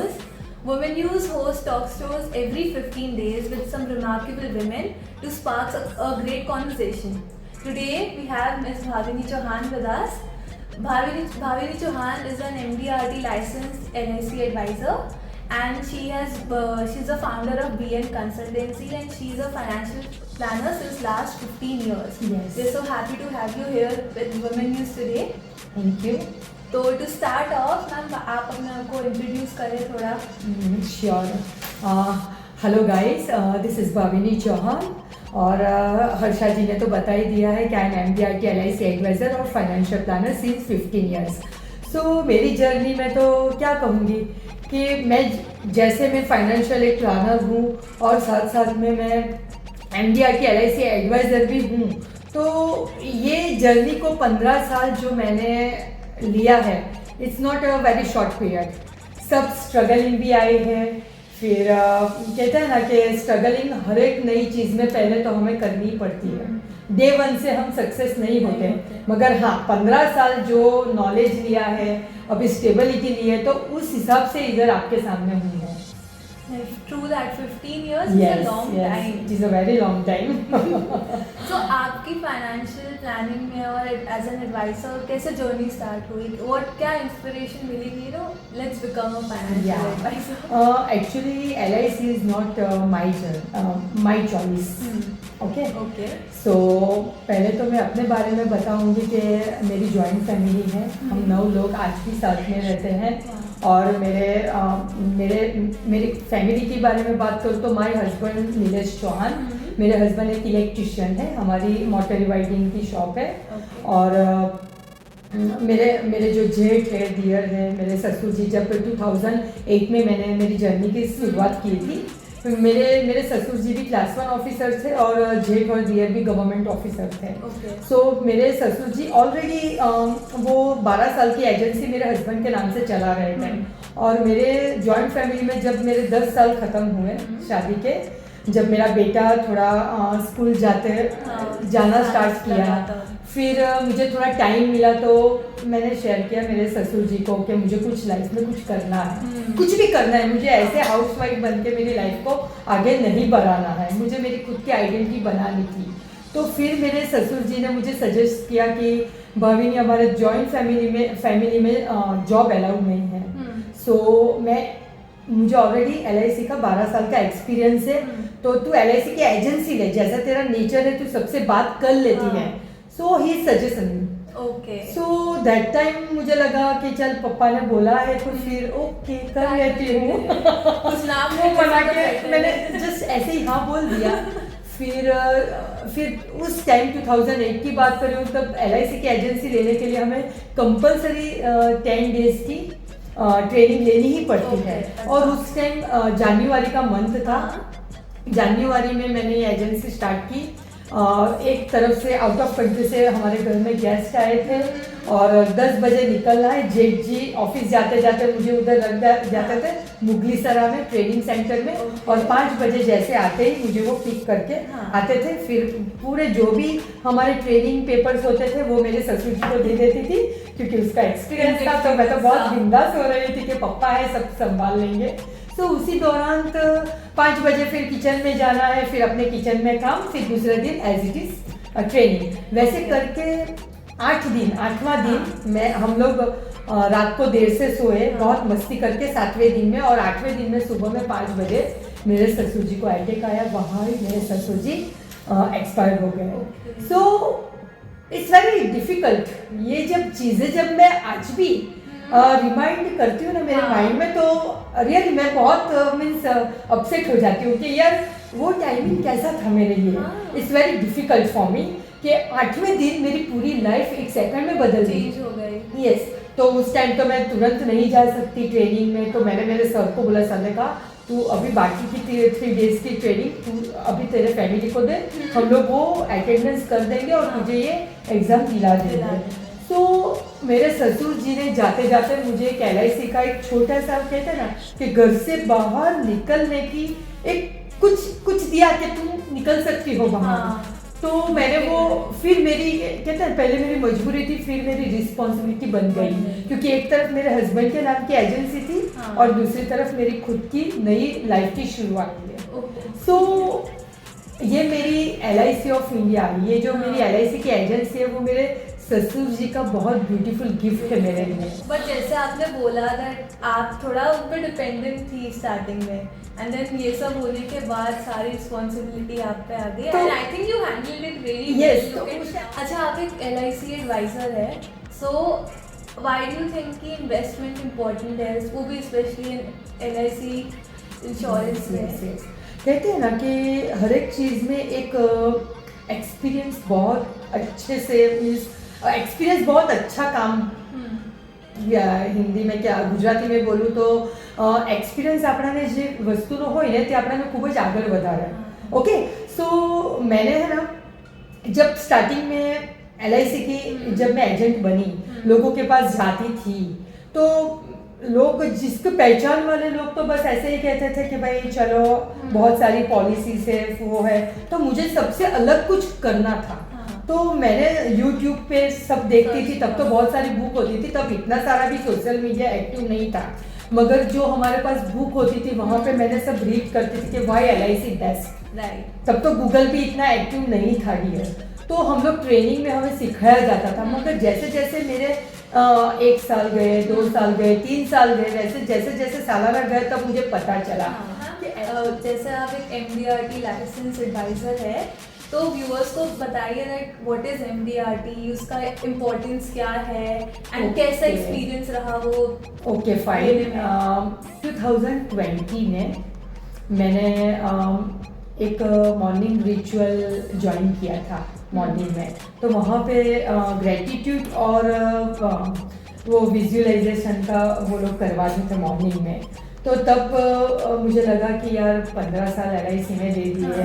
News. Women News hosts talk shows every 15 days with some remarkable women to spark a great conversation. Today we have Ms. Bhavini Chauhan with us. Bhavini Chauhan is an MDRT licensed LIC advisor, and she's a founder of BN Consultancy, and she's a financial planner since last 15 years. Yes. We're so happy to have you here with Women News today. Thank you. तो to start off ma'am आप अपने आप को introduce करें थोड़ा. Sure. Hello guys, this is Bhavini Chauhan और हर्षा जी ने तो बता ही दिया है कि I am MDRT LIC advisor और financial planner since 15 years. So मेरी जर्नी में तो क्या कहूँगी कि मैं फाइनेंशियल एक प्लानर हूँ और साथ साथ में मैं MDRT LIC एडवाइज़र भी हूँ. तो ये जर्नी को 15 साल जो मैंने लिया है, it's not a very short period. सब स्ट्रगलिंग भी आए हैं. फिर कहते हैं ना कि स्ट्रगलिंग हर एक नई चीज़ में पहले तो हमें करनी ही पड़ती है. डे वन से हम सक्सेस नहीं होते, मगर हाँ 15 साल जो नॉलेज लिया है, अभी स्टेबिलिटी ली है, तो उस हिसाब से इधर आपके सामने हुई है. True that 15 years is a long time. It is a very long time. So आपकी फाइनेंशियल प्लानिंग में और एज एन एडवाइजर कैसे जर्नी स्टार्ट हुई? और क्या इंस्पिरेशन मिली कि let's become a financial advisor? Actually LIC is not my choice. Okay. So पहले तो मैं अपने बारे में बताऊंगी कि मेरी जॉइंट फैमिली है. हम 9 लोग आज भी साथ में रहते हैं. और मेरी फैमिली के बारे में बात करूँ तो माय हस्बैंड नीलेश चौहान, मेरे हस्बैंड एक इलेक्ट्रिशियन है. हमारी मोटर रिवाइडिंग की शॉप है. और मेरे जो जेठ है, डियर है, मेरे ससुर जी, जब 2008 में मैंने मेरी जर्नी की शुरुआत की थी, तो मेरे ससुर जी भी क्लास 1 ऑफिसर थे और जेठ और डियर भी गवर्नमेंट ऑफिसर थे. सो मेरे ससुर जी ऑलरेडी वो 12 साल की एजेंसी मेरे हस्बैंड के नाम से चला रहे थे. और मेरे जॉइंट फैमिली में जब मेरे 10 साल ख़त्म हुए शादी के, जब मेरा बेटा थोड़ा स्कूल जाना स्टार्ट किया, फिर मुझे थोड़ा टाइम मिला तो मैंने शेयर किया मेरे ससुर जी को कि मुझे कुछ लाइफ में कुछ करना है, कुछ भी करना है. मुझे ऐसे हाउसवाइफ बन के मेरी लाइफ को आगे नहीं बढ़ाना है, मुझे मेरी खुद की आइडेंटिटी बनानी थी. तो फिर मेरे ससुर जी ने मुझे सजेस्ट किया कि भाविनी, हमारे जॉइंट फैमिली में जॉब अलाउड नहीं है. सो मुझे ऑलरेडी LIC का 12 साल का एक्सपीरियंस है, तो तू LIC की एजेंसी ले, जैसा तेरा नेचर है, तू सबसे बात कर लेती है. सो ही सजेशन. सो दैट टाइम मुझे लगा कि चल पप्पा ने बोला है तो फिर ओके कर लेती हूँ. कुछ नाम वो बना के मैंने जस्ट ऐसे ही हाँ बोल दिया. फिर उस टाइम 2008 की बात करूँ तब LIC की एजेंसी लेने के लिए हमें कंपलसरी 10 डेज की ट्रेनिंग लेनी ही पड़ती है. और उस टाइम जनवरी का मंथ था. जनवरी में मैंने ये एजेंसी स्टार्ट की. एक तरफ से आउट ऑफ कंट्री से हमारे घर में गेस्ट आए थे और 10 बजे निकलना है. जेठ जी ऑफिस जाते जाते मुझे उधर रख जाते थे मुगली सरा में ट्रेनिंग सेंटर में. और 5 बजे जैसे आते ही मुझे वो पिक करके आते थे. फिर पूरे जो भी हमारे ट्रेनिंग पेपर्स होते थे वो मेरे ससुर जी को दे देती थी, क्योंकि उसका एक्सपीरियंस था. तो मैं तो बहुत बिंदास हो रही थी कि पप्पा है, सब संभाल लेंगे. तो उसी दौरान तो 5 बजे फिर किचन में जाना है, फिर अपने किचन में काम, फिर दूसरे दिन एज इट इज ट्रेनिंग. वैसे करके 8वां दिन हम लोग रात को देर से सोए, बहुत मस्ती करके 7वें दिन में. और 8वें दिन में सुबह में 5 बजे मेरे ससुर जी को अटैक आया. वहाँ ही मेरे ससुर जी एक्सपायर हो गए. So it's very difficult. ये जब मैं आज भी रिमाइंड करती हूँ ना मेरे माइंड में, तो रियली मैं बहुत मीन्स अपसेट हो जाती हूँ कि यार वो टाइमिंग कैसा था मेरे लिए. It's very difficult for me कि 8वें दिन मेरी पूरी लाइफ एक सेकंड में बदल गई. यस. तो उस टाइम तो मैं तुरंत नहीं जा सकती ट्रेनिंग में. तो मैंने मेरे सर को बोला, सर ने कहा तू अभी बाकी की 3 डेज की ट्रेनिंग तू अभी तेरे फैमिली को दे, हम लोग वो अटेंडेंस कर देंगे और तुझे ये एग्ज़ाम दिला देंगे. तो मेरे ससुर जी ने जाते जाते मुझे एक LIC का एक छोटा सा, कहते हैं ना कि घर से बाहर निकलने की एक कुछ दिया कि तुम निकल सकती हो बाहर. तो मैंने वो फिर मेरी कहते हैं पहले मेरी मजबूरी थी, फिर मेरी रिस्पॉन्सिबिलिटी बन गई, क्योंकि एक तरफ मेरे हस्बैंड के नाम की एजेंसी थी हाँ। और दूसरी तरफ मेरी खुद की नई लाइफ की शुरुआत हुई। सो ये मेरी LIC ऑफ इंडिया, ये जो मेरी LIC की एजेंसी है, वो मेरे ससुर जी का बहुत ब्यूटीफुल गिफ्ट है मेरे लिए। बट जैसे आपने बोला दैट आप थोड़ा उन पर डिपेंडेंट थी स्टार्टिंग में, एंड देन ये सब होने के बाद सारी रिस्पॉन्सिबिलिटी आप पे आ गई, and I think you handled it very Yes, well. अच्छा, आप एक LIC एडवाइजर है, so why do you think कि इन्वेस्टमेंट इम्पोर्टेंट है, वो भी स्पेशली LIC इंश्योरेंस में? Yes. कहते हैं ना कि हर एक चीज़ में एक एक्सपीरियंस बहुत अच्छे से मीन्स एक्सपीरियंस बहुत अच्छा काम, या हिंदी में क्या ગુજરાતી में बोलूँ तो एक्सपीरियंस આપણાને જે વસ્તુનો હોય ને તે આપણાને ખૂબ જ આગળ વધારે। ओके, सो मैंने है ना जब स्टार्टिंग में LIC की जब मैं एजेंट बनी, लोगों के पास जाती थी, तो लोग जिसको पहचान वाले लोग तो बस ऐसे ही कहते थे कि भाई चलो बहुत सारी पॉलिसीज है, वो है, तो मुझे सबसे अलग कुछ करना था। तो मैंने YouTube पे सब देखती थी, तब तो बहुत सारी बुक होती थी, तब इतना सारा भी सोशल मीडिया एक्टिव नहीं था, मगर जो हमारे पास बुक होती थी वहाँ पे मैंने सब रीड करती थी कि वाई LIC बेस्ट। राइट। तब तो गूगल भी इतना एक्टिव नहीं था डियर, तो हम लोग ट्रेनिंग में हमें सिखाया जाता था, मगर जैसे जैसे मेरे 1 साल गए, 2 साल गए, 3 साल गए, वैसे जैसे जैसे सालाना गए तब मुझे पता चला कि जैसे आप एक MDRT लाइसेंस एडवाइजर है, तो व्यूअर्स को बताइए दैट व्हाट इज MDRT, उसका इम्पोर्टेंस क्या है, एंड कैसा एक्सपीरियंस रहा वो? Okay fine. 2020 में मैंने एक मॉर्निंग रिचुअल ज्वाइन किया था मॉर्निंग में, तो वहाँ पे ग्रेटिट्यूड और वो विजुअलाइजेशन का वो लोग करवाते थे मॉर्निंग में। तो तब मुझे लगा कि यार 15 साल LIC में दे दिए,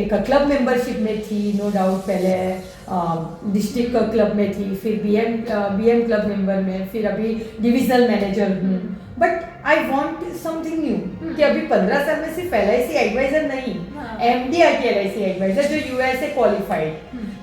एक क्लब मेंबरशिप में थी नो डाउट, पहले डिस्ट्रिक्ट क्लब में थी, फिर BM क्लब मेंबर में, फिर अभी डिविजनल मैनेजर हूँ, but I want something new कि अभी 15 साल में सिर्फ LIC एडवाइजर नहीं, MDRT LIC एडवाइजर जो US से क्वालिफाइड।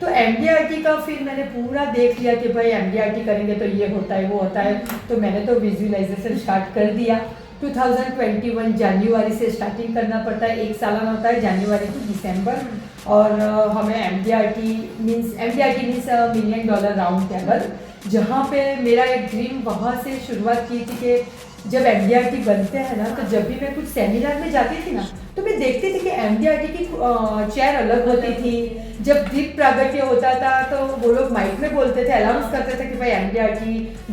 तो MDRT का फिर मैंने पूरा देख लिया कि भाई MDRT करेंगे तो ये होता है वो होता है, तो मैंने तो विजुअलाइजेशन स्टार्ट कर दिया। 2021 जनवरी से स्टार्टिंग करना पड़ता है, एक सालाना होता है जनवरी टू दिसंबर, और हमें MDRT means $1 million round table, जहाँ पे मेरा एक ड्रीम वहाँ से शुरुआत की थी कि जब MDRT बनते हैं ना, तो जब भी मैं कुछ सेमिनार में जाती थी ना, तो मैं देखती थी कि MDRT की चेयर अलग होती थी। जब दीप प्रागट्य होता था तो वो लोग माइक में बोलते थे, अनाउंस करते थे कि भाई MDRT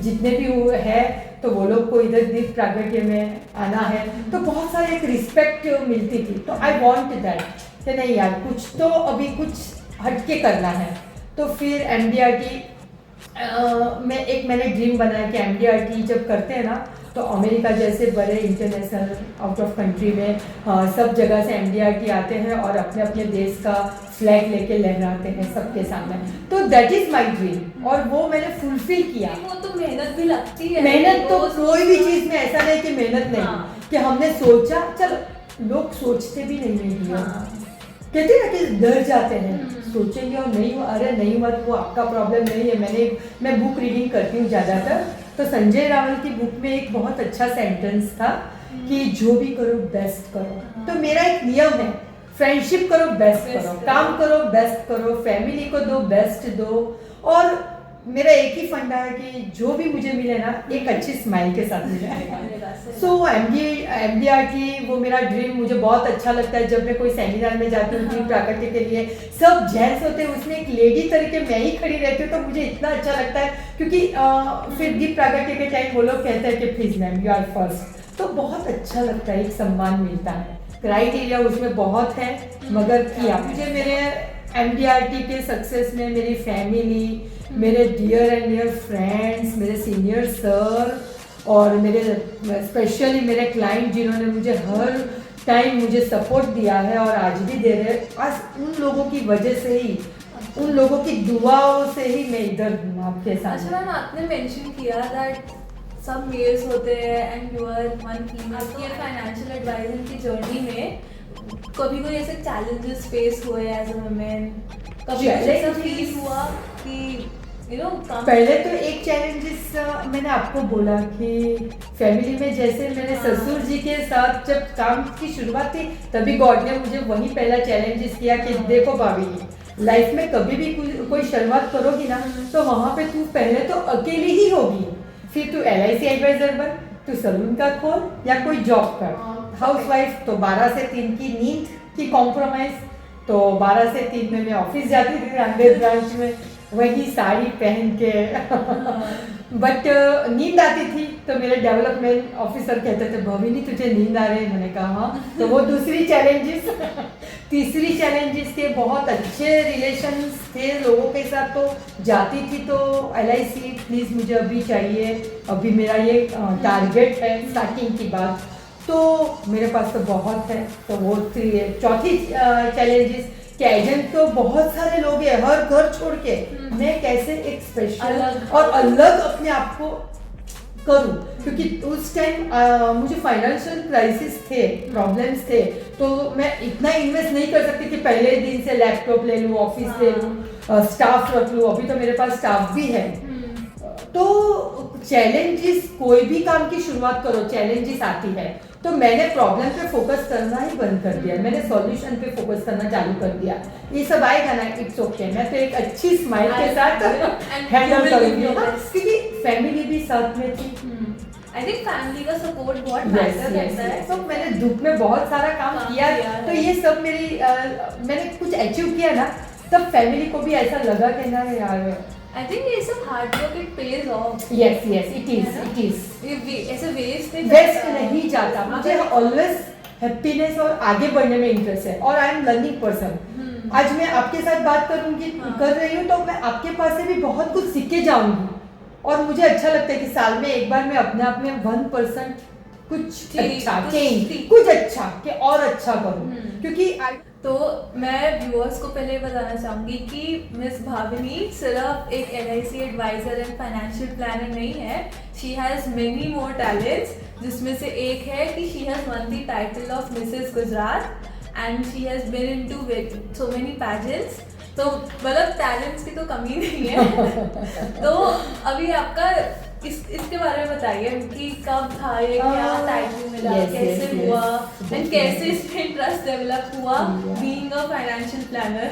जितने भी वो है तो वो लोग को इधर दीप प्रागट्य में आना है, तो बहुत सारी एक रिस्पेक्ट मिलती थी। तो आई वॉन्ट दैट कि नहीं यार कुछ तो अभी कुछ हटके करना है। तो फिर MDRT में मैंने ड्रीम बनाया कि MDRT जब करते हैं ना, तो अमेरिका जैसे बड़े इंटरनेशनल आउट ऑफ कंट्री में सब जगह से MDRT आते हैं और अपने अपने देश का फ्लैग लेके लहराते हैं सबके सामने। तो दैट इज माय ड्रीम, और वो मैंने फुलफिल किया। वो तो मेहनत भी लगती है, मेहनत तो कोई भी चीज में ऐसा नहीं कि मेहनत नहीं, कि हमने सोचा, चलो लोग सोचते भी नहीं है, कहते हैं ना कि डर जाते हैं, सोचेंगे और नहीं हुआ, अरे नहीं हुआ तो वो आपका प्रॉब्लम नहीं है। मैं बुक रीडिंग करती हूँ ज़्यादातर, तो संजय रावल की बुक में एक बहुत अच्छा सेंटेंस था कि जो भी करो बेस्ट करो। तो मेरा एक नियम है, फ्रेंडशिप करो बेस्ट करो, काम करो बेस्ट करो, फैमिली को दो बेस्ट दो, और मेरा एक ही फंडा है कि जो भी मुझे मिले ना एक अच्छी स्माइल के साथ मिले। सो MDRT वो मेरा ड्रीम, मुझे बहुत अच्छा लगता है। जब मैं कोई सेमिनार में जाती हूँ दीप प्रागट्य के लिए, सब जेंट्स होते हैं, उसमें एक लेडी तरीके मैं ही खड़ी रहती हूँ, तो मुझे इतना अच्छा लगता है, क्योंकि फिर दीप प्रागट्य के टाइम वो लोग कहते हैं कि please ma'am you are first, तो बहुत अच्छा लगता है, एक सम्मान मिलता है। क्राइटेरिया उसमें बहुत है, मगर किया मुझे मेरे MDRT के सक्सेस में मेरी फैमिली, मेरे डियर एंड डियर फ्रेंड्स, मेरे सीनियर सर, और मेरे स्पेशली मेरे क्लाइंट जिन्होंने मुझे हर टाइम मुझे सपोर्ट दिया है और आज भी दे रहे हैं, आज उन लोगों की वजह से ही, उन लोगों की दुआओं से ही मैं इधर हूँ आपके साथ। अच्छा मैम, आपने मेंशन किया दैट सब मेल्स होते हैं and you are one female. आपकी फाइनेंशियल एडवाइजर की जर्नी में कभी कोई ऐसे चैलेंजेस फेस हुए एज अ वुमेन, कभी कुछ ऐसा Challenges- फील हुआ कि काम पहले तो एक चैलेंजेस मैंने आपको बोला कि फैमिली में जैसे मेरे हाँ। ससुर जी के साथ जब काम की शुरुआत थी तभी गॉड ने मुझे वही पहला चैलेंजेस किया कि हाँ। देखो भाभी लाइफ में कभी भी कोई शुरुआत करोगी ना तो वहाँ पे तू पहले तो अकेली ही होगी, फिर तू LIC एडवाइजर बन, तू सलून का खोल या कोई जॉब कर, हाउस वाइफ तो 12 से 3 की नींद की कॉम्प्रोमाइज, तो 12 से 3 में मैं ऑफिस जाती थी अंडर ब्रांच में वही साड़ी पहन के बट नींद आती थी तो मेरे डेवलपमेंट ऑफिसर कहते थे भविनी तुझे नींद आ रही है, मैंने कहा हाँ, तो वो दूसरी चैलेंजेस तीसरी चैलेंजेस के बहुत अच्छे रिलेशंस थे लोगों के साथ, तो जाती थी तो LIC प्लीज़ मुझे अभी चाहिए, अभी मेरा ये टारगेट है स्टार्टिंग की बात, तो मेरे पास तो बहुत है, तो वो चौथी चैलेंजेस कि एजेंट तो बहुत सारे लोग हैं हर घर छोड़ के, मैं कैसे एक स्पेशल और अलग अपने आप को करूं, क्योंकि उस टाइम मुझे फाइनेंशियल क्राइसिस थे, प्रॉब्लम्स थे, तो मैं इतना इन्वेस्ट नहीं कर सकती कि पहले दिन से लैपटॉप ले लूं, ऑफिस ले लूं, स्टाफ रख लूं, अभी तो मेरे पास स्टाफ भी है। तो चैलेंजेस कोई भी काम की शुरुआत करो चैलेंजेस आती है, तो मैंने प्रॉब्लम पे फोकस करना ही बंद कर दिया, मैंने सॉल्यूशन पे फोकस करना चालू कर दिया, ये सब आएगा ना इट्स ओके, मैं तो एक अच्छी स्माइल के साथ हैंडल करूंगी, क्योंकि फैमिली भी साथ में थी। आई थिंक फैमिली का सपोर्ट बहुत मैटर करता है। तो मैंने दुख में बहुत सारा काम किया, तो ये सब मेरी मैंने कुछ अचीव किया ना, तब फैमिली को भी ऐसा लगा कि ना यार आई थिंक ये सब hard work it pays of. Yes it is ये ऐसे वेस्ट नहीं जाता, मुझे ऑलवेज हैप्पीनेस और आगे बढ़ने में इंटरेस्ट है, और आई एम लर्निंग पर्सन। आज मैं आपके साथ बात करूंगी कर रही हूँ तो मैं आपके पास से भी बहुत कुछ सीख के जाऊंगी, और मुझे अच्छा लगता है कि साल में एक बार मैं अपने आप में 1% कुछ अच्छा चेंज, कुछ अच्छा कि और अच्छा करूं, क्योंकि तो मैं व्यूअर्स को पहले बताना चाहूँगी कि मिस भाविनी सिर्फ एक LIC advisor and financial planner नहीं है, she has many more talents, जिसमें से एक है कि she has won the title of Mrs Gujarat and she has been into so many pageants, तो मतलब टैलेंट्स की तो कमी नहीं है। तो अभी आपका इसके बारे में बताइए कि कब था ये, क्या टाइटल मिला, कैसे हुआ एंड कैसे इसमें इंटरेस्ट डेवलप हुआ बीइंग अ फाइनेंशियल प्लानर।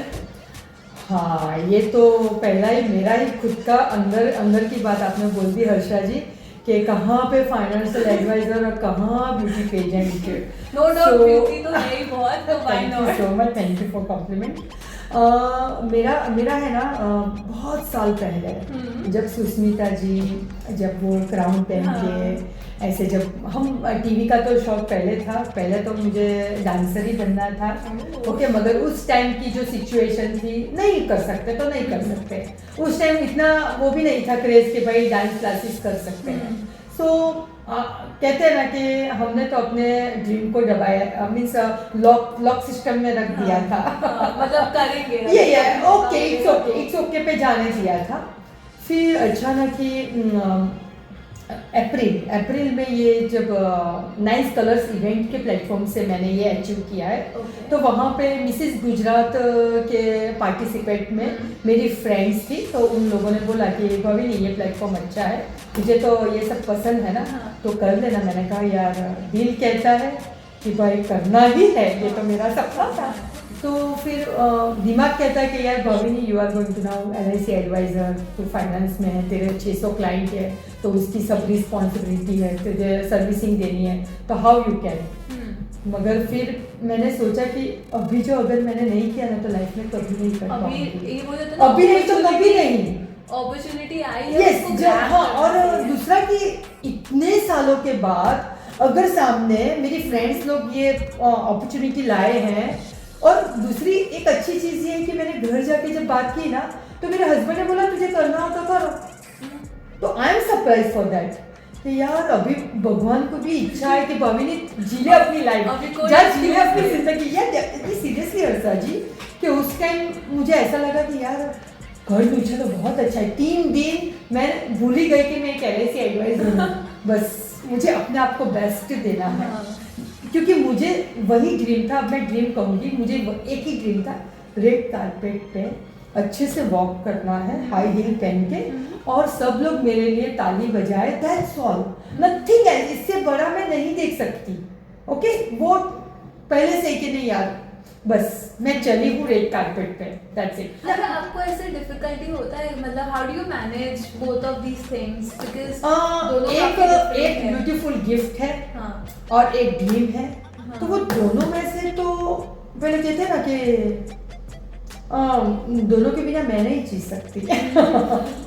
हाँ, ये तो पहला ही मेरा ही खुद का अंदर की बात आपने बोल दी हर्षा जी, कि कहाँ पे फाइनेंशियल एडवाइजर और कहाँ beauty pageant. No doubt beauty तो है ही बहुत, तो why not. So much, thank you for compliment. मेरा है ना बहुत साल पहले जब सुस्मिता जी जब वो क्राउन पहन के ऐसे, जब हम टीवी का तो शौक पहले था, पहले तो मुझे डांसर ही बनना था, ओके, मगर उस टाइम की जो सिचुएशन थी नहीं कर सकते तो नहीं कर सकते, उस टाइम इतना वो भी नहीं था क्रेज कि भाई डांस क्लासेस कर सकते हैं, सो कहते हैं ना कि हमने तो अपने ड्रीम को दबाया, मीन्स लॉक सिस्टम में रख दिया था, मतलब करेंगे ये ओके इट्स ओके पे जाने दिया था। फिर अचानक ही अप्रैल में ये जब नाइस कलर्स इवेंट के प्लेटफॉर्म से मैंने ये अचीव किया है, तो वहाँ पे मिसेस गुजरात के पार्टिसिपेट में मेरी फ्रेंड्स थी, तो उन लोगों ने बोला कि भाभी ये प्लेटफॉर्म अच्छा है, मुझे तो ये सब पसंद है ना, तो कर लेना। मैंने कहा यार दिल कहता है कि भाई करना ही है, ये तो मेरा सपना था। तो फिर दिमाग कहता है कि यार Bhavini you are going to now LIC advisor, तो फाइनेंस में है, तेरे 600 क्लाइंट है, तो उसकी सब रिस्पॉन्सिबिलिटी है, तुझे सर्विसिंग देनी है, तो हाउ यू कैन। मगर फिर मैंने सोचा कि अभी जो अगर मैंने नहीं किया ना तो लाइफ में कभी नहीं कर पाऊंगी, अभी नहीं तो कभी नहीं। अपॉर्चुनिटी आई यस, हाँ, और दूसरा कि इतने सालों के बाद अगर सामने मेरी फ्रेंड्स लोग ये अपॉर्चुनिटी लाए हैं, और दूसरी एक अच्छी चीज़ ये है कि मैंने घर जाके जब बात की ना तो मेरे हस्बैंड ने बोला तुझे करना हो तो करो, तो I am surprise for that कि यार अभी भगवान को भी इच्छा है कि भाविनी जी ले अपनी लाइफ, जी ले अपनी जिंदगी। यार सीरियसली हर्षा जी कि उस टाइम मुझे ऐसा लगा कि यार घर पूछा तो बहुत अच्छा है, 3 दिन मैं भूल ही गई कि मैं एक LIC एडवाइजर हूँ, बस मुझे अपने आप को बेस्ट देना है, क्योंकि मुझे वही ड्रीम था, अब मैं ड्रीम कहूँगी, मुझे एक ही ड्रीम था, रेड कारपेट पे अच्छे से वॉक करना है हाई हील पहन के, और सब लोग मेरे लिए ताली बजाए, दैट्स ऑल, नथिंग एल्स। इससे बड़ा मैं नहीं देख सकती। ओके, वो पहले से कि नहीं यार, बस मैं चली हूँ रेड कारपेट पे, दैट्स इट। अच्छा, आपको ऐसे डिफिकल्टी होता है, मतलब how do you manage both of these things, because दोनों एक काफी different एक हैं। ब्यूटीफुल गिफ्ट है हाँ और एक ड्रीम है, हाँ। तो वो दोनों में से तो पहले कहते हैं ना कि दोनों के बिना मैं नहीं जी सकती।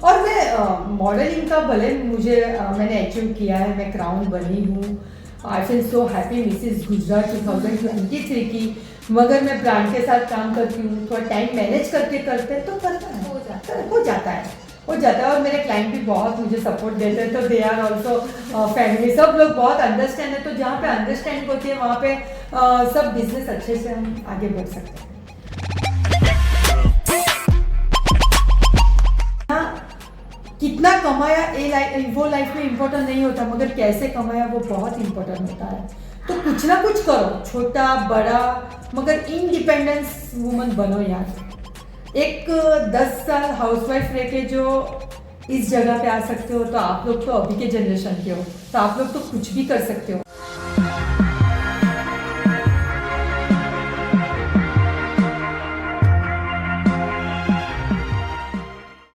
और मैं मॉडलिंग का भले मुझे मैंने अचीव किया है, मैं क्राउन बनी हूँ, I feel so happy, Mrs Gujarat 2023 की, मगर मैं ब्रांड के साथ काम करती हूँ, थोड़ा टाइम मैनेज करके करते हैं तो करता है, हो जाता है। हो जाता है, हो जाता है। और मेरे क्लाइंट भी बहुत मुझे सपोर्ट देते हैं, तो दे आर ऑल्सो फैमिली, सब लोग बहुत अंडरस्टैंड है। तो जहाँ पे अंडरस्टैंडिंग होती है वहाँ पे सब बिजनेस अच्छे से हम आगे बढ़ सकते हैं। कितना कमाया वो लाइफ में इम्पोर्टेंट नहीं होता, मगर कैसे कमाया वो बहुत इम्पोर्टेंट होता है। तो कुछ ना कुछ करो, छोटा बड़ा, मगर इंडिपेंडेंस वुमन बनो यार। एक 10 साल हाउसवाइफ रह के जो इस जगह पे आ सकते हो, तो आप लोग तो अभी के जनरेशन के हो, तो आप लोग तो कुछ भी कर सकते हो।